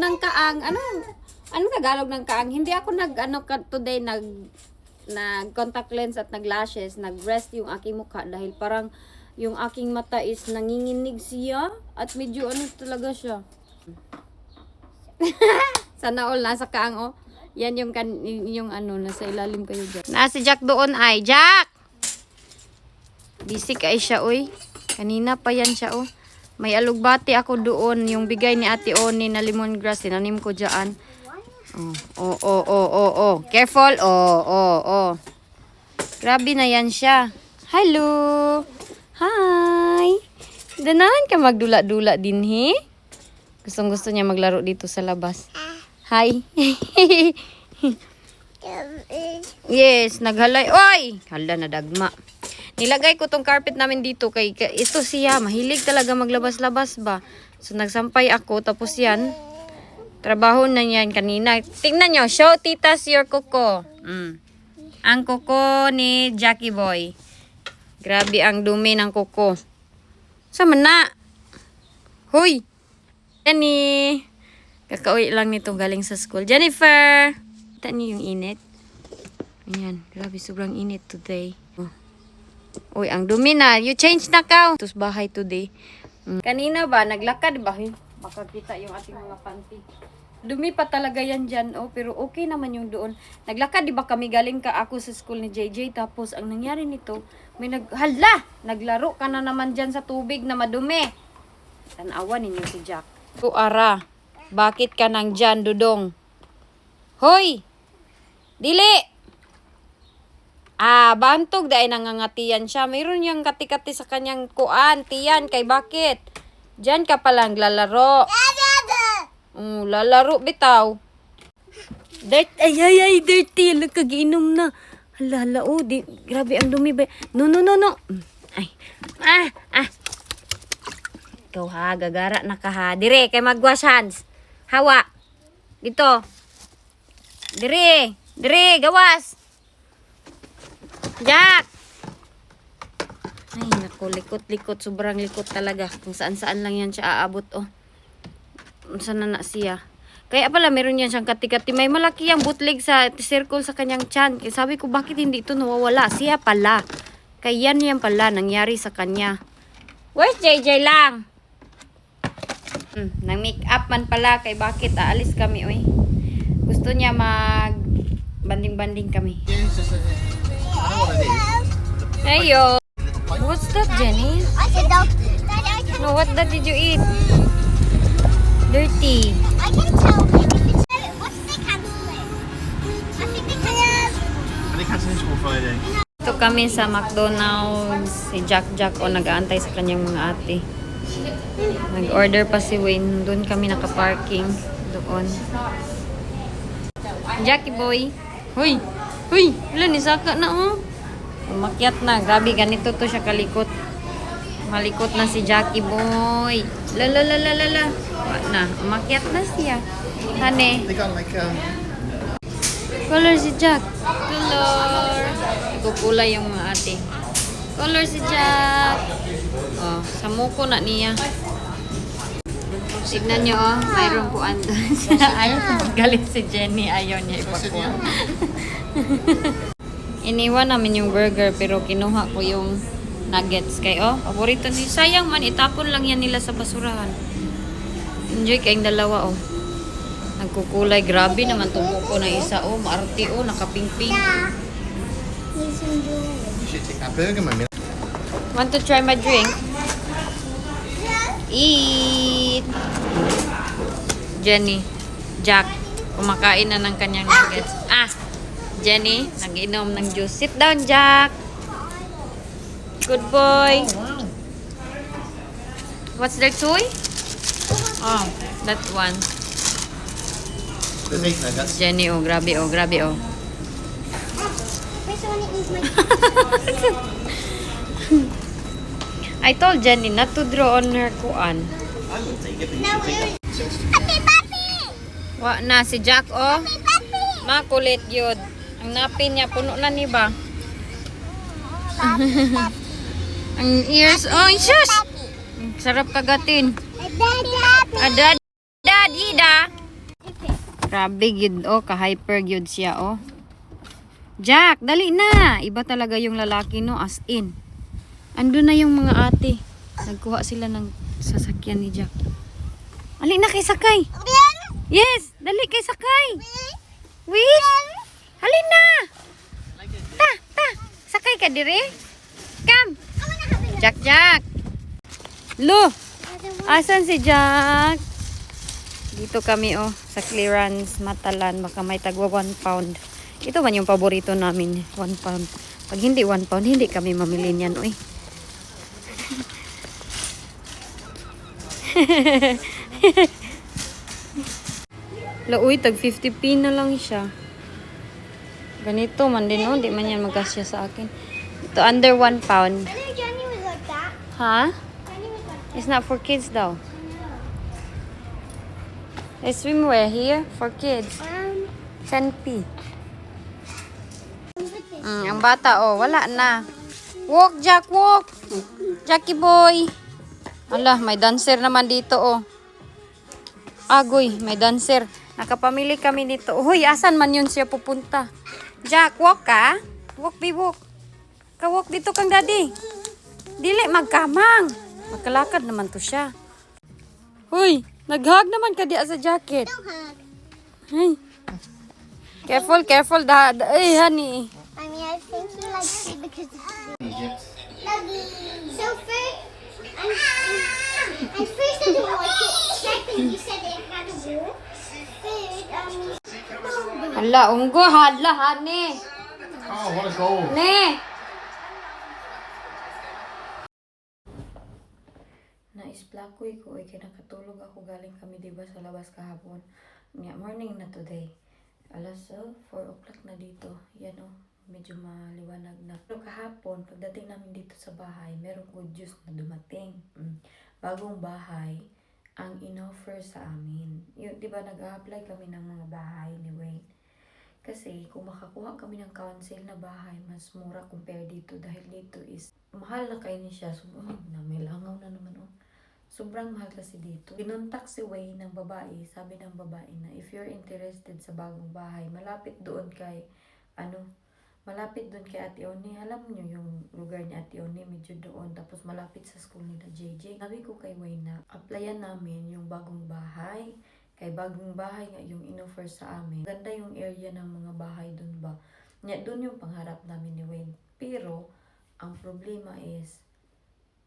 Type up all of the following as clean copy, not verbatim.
ng kaang. Ano Tagalog ng kaang? Hindi ako today contact lens at nag-lashes. Nag-rest yung aking mukha dahil parang yung aking mata is nanginginig siya at medyo talaga siya. Sana all nasa kaang oh. Yan yung nasa ilalim kayo dyan. Si Jack doon ay. Jack! Busy kay siya oy. Kanina pa yan siya oh. May alugbati ako doon. Yung bigay ni Ate Oni na lemongrass. Tinanim ko dyan. Oh. Careful. Oh. Grabe na yan siya. Hello. Hi. Danahan ka magdula-dula din he? Gustong-gusto niya maglaro dito sa labas. Hi. Yes, naghalay. Oy! Hala na dagma. Nilagay ko tong carpet namin dito kay ito siya. Mahilig talaga maglabas-labas ba. So nagsampay ako tapos yan. Trabaho na yan kanina. Tingnan nyo. Show titas your kuko. Ang kuko ni Jackie Boy. Grabe ang dumi ng kuko. Sama na. Hoy! Jenny! Kakauwi lang nito galing sa school. Jennifer! Kita niyo yung init? Ayan. Grabe, sobrang init today. Uy, ang dumi na. You change na ka. Tus bahay today. Kanina ba, naglakad ba? Makakita yung ating mga panty. Dumi pa talaga yan dyan. Oh, pero okay naman yung doon. Naglakad, di ba kami galing ka ako sa school ni JJ. Tapos, ang nangyari nito, may naglaro ka na naman dyan sa tubig na madumi. Tanawa ninyo si Jack. Ara, bakit ka nang dyan, Dudong? Hoy! Dili! Bantog dahil nangangatiyan siya. Mayroon yung kati-kati sa kanyang kuan. Tiyan, kay bakit? Diyan ka palang lalaro. Lalaro bitaw. Ay, dirty. Kagiinom na. Hala, grabe ang dumi ba? No. Ay. Ikaw ha, gagara na ka ha. Dire, kay magwash hands. Hawa. Dito. Dire, gawas. Jack! Ay, naku, likot. Sobrang likot talaga. Kung saan-saan lang yan siya aabot, oh. Saan na siya? Kaya pala, meron yan siyang kati-kati. May malaki yung bootleg sa circle sa kanyang chan. Kaya sabi ko, bakit hindi ito nawawala? Siya pala. Kaya yan pala, nangyari sa kanya. Where's JJ lang? Nang-make up man pala. Kaya bakit? Aalis kami, oy. Gusto niya banding-banding kami. Ayo. What's that, Jenny? I said dog. No, what that did you eat? Dirty. I can tell if it's what's the cancel it? I think they cancel. They cancel school Friday. Ito kami sa McDonald's. Si Jack nag-aantay sa kanyang mga ate. Nag-order pa si Wayne. Doon kami nakaparking. Doon. Jackie boy. Hoy! Wala, nisaka na oh. Umakyat na. Grabe, ganito to siya kalikot. Malikot na si Jackie boy. La. Na, umakyat na siya. Hane. They got like Color si Jack. Color. Ikukulay yung mga ate. Color si Jack. Oh, sa muko na niya. Tignan nyo, oh. Mayroon po andun. Ayaw galit si Jenny. Ayaw niya ipakuha. Iniwan namin yung burger pero kinuha ko yung nuggets. Kaya, paborito niya. Sayang man, itapon lang yan nila sa basurahan. Enjoy kayong dalawa, oh. Nagkukulay. Grabe naman tubo ko na isa, oh. Maarte, oh. Nakapingping. you should take that burger, mommy. Want to try my drink? Eat! Jenny, Jack, kumakain na ng kanyang nuggets. Jenny, nag-inom ng juice. Sit down, Jack. Good boy. What's their toy? Oh, that one. There's 8 nuggets. Jenny, oh, grabe, oh. Where's the one that needs my I told Jenny not to draw on her kuan. I will take it. No, Papi! Wa na si Jack, oh. Papi! Makulit yun. Ang napin niya, puno na ni ba? Ang ears, oh, shush! Sarap kagatin. Daddy! Daddy da. Grabe gyud oh, ka-hyper gyud siya oh. Jack, dali na. Iba talaga yung lalaki no, as in. Ando na yung mga ate. Nagkuha sila ng sasakyan ni Jack. Ali na kay sakay. Yes, dali kay sakay. Wait. Halin na. Ta. Sakay ka dire. Come. Jack. Lo. Asan si Jack? Dito kami oh, sa clearance Matalan. Baka may tagwa 1 pound. Ito man yung paborito namin, 1 pound. Pag hindi 1 pound, hindi kami mamili niyan, oy. Uy, tag 50p na lang siya. Ganito man din, no? Di man yan magkasya sa akin. Ito, under 1 pound. Johnny was like that. Ha? Johnny was like It's not for kids daw. There's swimwear here for kids. 10p. Ang bata, oh, wala na. Walk, Jack, walk. Jackie boy. Ala, may dancer naman dito, oh. Agoy, may dancer. Nakapamili kami dito. Uy, asan man yun siya pupunta? Jack, walk ka? Walk, be walk. Ka-walk dito kang daddy. Dili, magkamang. Magkalakad naman to siya. Uy, nag-hug naman ka di sa jacket. don't hug. Ay. Careful. Ay, honey. I mean, I think he likes it because it's Egypt. so first, and first I don't like it. Second, you said it had a wall. Third, Hala, unggo, hala, honey. Oh, what a goal. Ne! Naisplakoy ko, ay kinakatulog ako galing kami diba sa labas kahapon. Morning na today. Alas 4 o'clock na dito. Yan o, medyo maliwanag na. Pero kahapon, pagdating namin dito sa bahay, merong good news na dumating. Bagong bahay ang in-offer sa amin. Yun, diba nag-a-apply kami ng mga bahay ni Wayne. Kasi kung makakuha kami ng council na bahay, mas mura compare dito. Dahil dito is, mahal na kayo niya siya. So, may langaw na naman oh. Sobrang mahal kasi dito. Kinontak si Wayne ng babae. Sabi ng babae na if you're interested sa bagong bahay, malapit doon kay, malapit doon kay Ate Oni. Alam niyo yung lugar ni Ate Oni, medyo doon. Tapos malapit sa school ni na JJ. Sabi ko kay Wayne na, applyan namin yung bagong bahay. Kay bagong bahay nga yung in-offer sa amin. Ganda yung area ng mga bahay doon ba. Doon yung pangharap namin ni Wayne. Pero, ang problema is,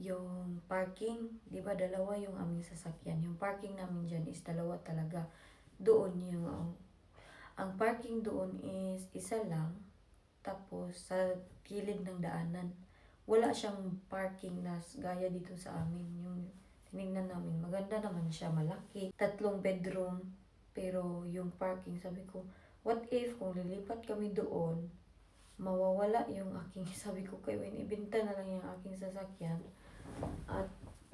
yung parking, di ba dalawa yung aming sasakyan. Yung parking namin dyan is dalawa talaga. Doon yung, ang parking doon is isa lang. Tapos sa gilid ng daanan, wala siyang parking na gaya dito sa amin. Yung tinignan namin, maganda naman siya, malaki. 3 bedroom, pero yung parking, sabi ko, what if kung lilipat kami doon, mawawala yung aking, sabi ko kay Wayne, ibenta na lang yung aking sasakyan. At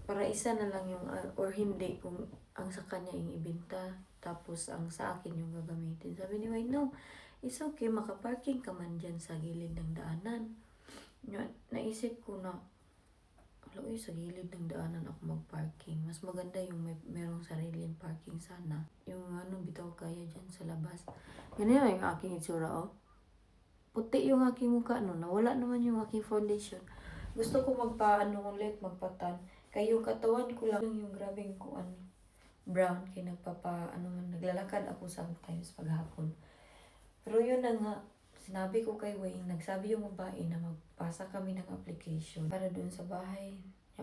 para isa na lang yung, or hindi, kung ang sa kanya yung ibenta, tapos ang sa akin yung gagamitin. Sabi ni Wayne, no, it's okay, makaparking ka man dyan sa gilid ng daanan. Naisip ko na, sa gilid ng daanan ako magparking. Mas maganda yung merong sariling parking sana. Yung bitaw kaya dyan sa labas. Ganyan yung aking itsura, oh. Puti yung aking mukha, no. Nawala naman yung aking foundation. Gusto ko ulit, magpatan. Kaya yung katawan ko lang yung grabing ko, brown. Kaya naglalakad ako sometimes paghapon. Pero yun na nga, sinabi ko kay Wayne, nagsabi yung babae na magpasa kami ng application para dun sa bahay.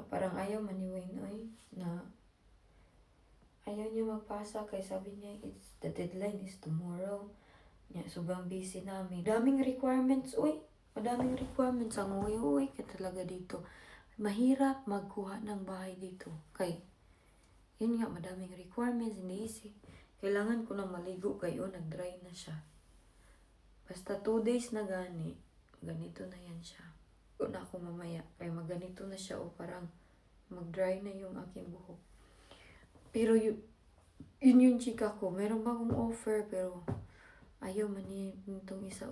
Parang ayaw man ni Wayne, na ayaw niya magpasa kaya sabi niya, the deadline is tomorrow. Sobrang busy namin. Daming requirements, madaming requirements ang uwi ka talaga dito. Mahirap magkuha ng bahay dito. Kay, yun nga, madaming requirements, hindi easy. Kailangan ko nang maligo kayo, nag-dry na siya. Basta 2 days na ganito na yan siya. Na ako mamaya, kaya maganito na siya parang mag-dry na yung aking buhok. Pero yun yung chika ko, meron bagong offer pero ayaw man niya itong isa,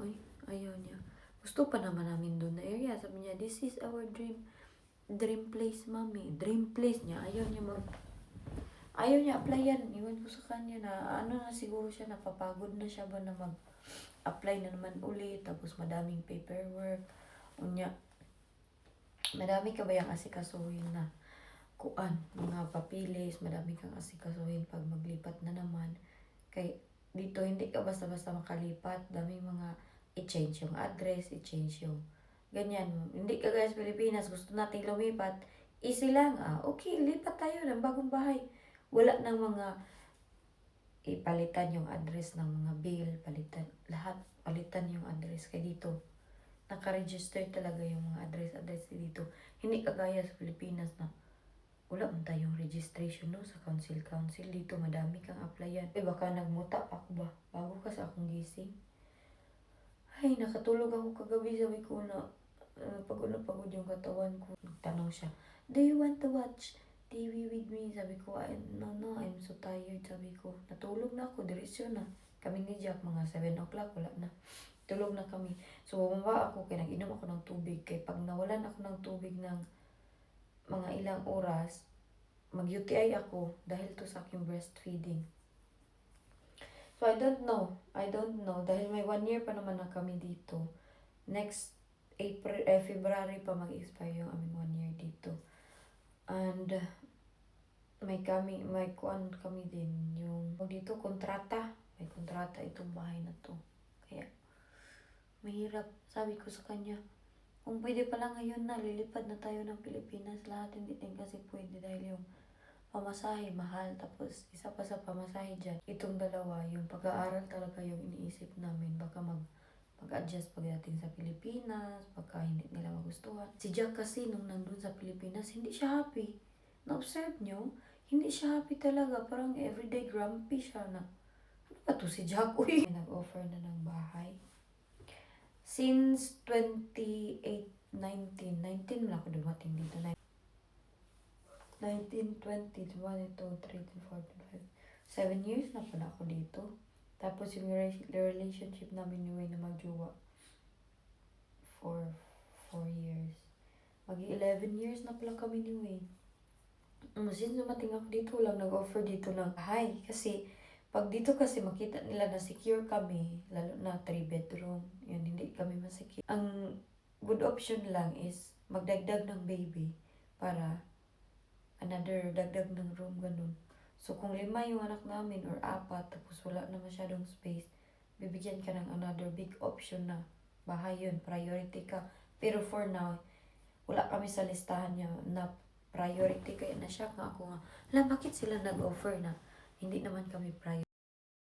ayaw niya. Gusto pa naman namin doon na area. Sabi niya, this is our dream place, mommy. Dream place niya. Ayaw niya Ayaw niya applyan. Iwan ko sa kanya na ano na siguro siya, napapagod na siya ba na mag-apply na naman ulit. Tapos madaming paperwork. Unya, madami ka ba yung asikasuhin na kuan, mga papilis, madami kang asikasuhin pag maglipat na naman. Kay dito hindi ka basta-basta makalipat, daming mga i-change yung address, i-change yung ganyan. Hindi ka guys Pilipinas, gusto nating lumipat, easy lang okay, lipat tayo ng bagong bahay. Wala nang mga ipalitan yung address ng mga bill, palitan, lahat, palitan yung address. Kay dito, naka-register talaga yung mga address dito. Hindi kagaya sa Pilipinas na wala man tayong registration no sa council dito, madami kang applyan. Baka nagmuta ako ba bago ka sa akong gising. Ay, nakatulog ako kagabi, sabi ko na pagod na pagod yung katawan ko. Nagtanong siya, do you want to watch TV with me? Sabi ko, no, I'm so tired. Sabi ko, natulog na ako, diretsyo na. Kami ni Jack, mga 7 o'clock, wala na. Tulog na kami. So, bumaba ako, kaya nag-inom ako ng tubig. Kaya pag nawalan ako ng tubig ng mga ilang oras, mag-UTI ako dahil to sa aking breastfeeding. So, I don't know. Dahil may 1 year pa naman na kami dito. Next February pa mag-expire yung aming 1 year dito. And may kuan kami din yung dito kontrata. May kontrata itong bahay na to. Kaya mahirap. Sabi ko sa kanya, kung pwede pala ngayon na, lilipad na tayo ng Pilipinas. Lahat hindi din kasi pwede dahil yung pamasahe mahal. Tapos isa pa sa pamasahe dyan, itong dalawa, yung pag-aaral talaga yung iniisip namin. Baka mag-adjust pagdating sa Pilipinas, pagka hindi nila magustuhan. Si Jack kasi nung nandun sa Pilipinas, hindi siya happy. Na-observe nyo? Hindi siya happy talaga. Parang everyday grumpy siya na, ano ba to si Jack? Uy! Nag-offer na ng bahay. Since 19 na ako dumating dito. 19, 20, 21, 22, 23, 24, 25. 7 years na pala ako dito. Tapos yung relationship namin ni Wayne na magjowa for 4 years. Mag-11 years na pala kami ni Wayne. Since dumating ako dito, lang nag-offer dito ng bahay. Kasi pag dito kasi makita nila na secure kami, lalo na 3 bedroom, yun, hindi kami masecure. Ang good option lang is magdagdag ng baby para another dagdag ng room, ganun. So kung 5 yung anak namin or 4, tapos wala na masyadong space, bibigyan ka ng another big option na bahay yun, priority ka. Pero for now, wala kami sa listahan niya na priority, kaya na siya nga ako nga, bakit sila nag-offer na hindi naman kami priority?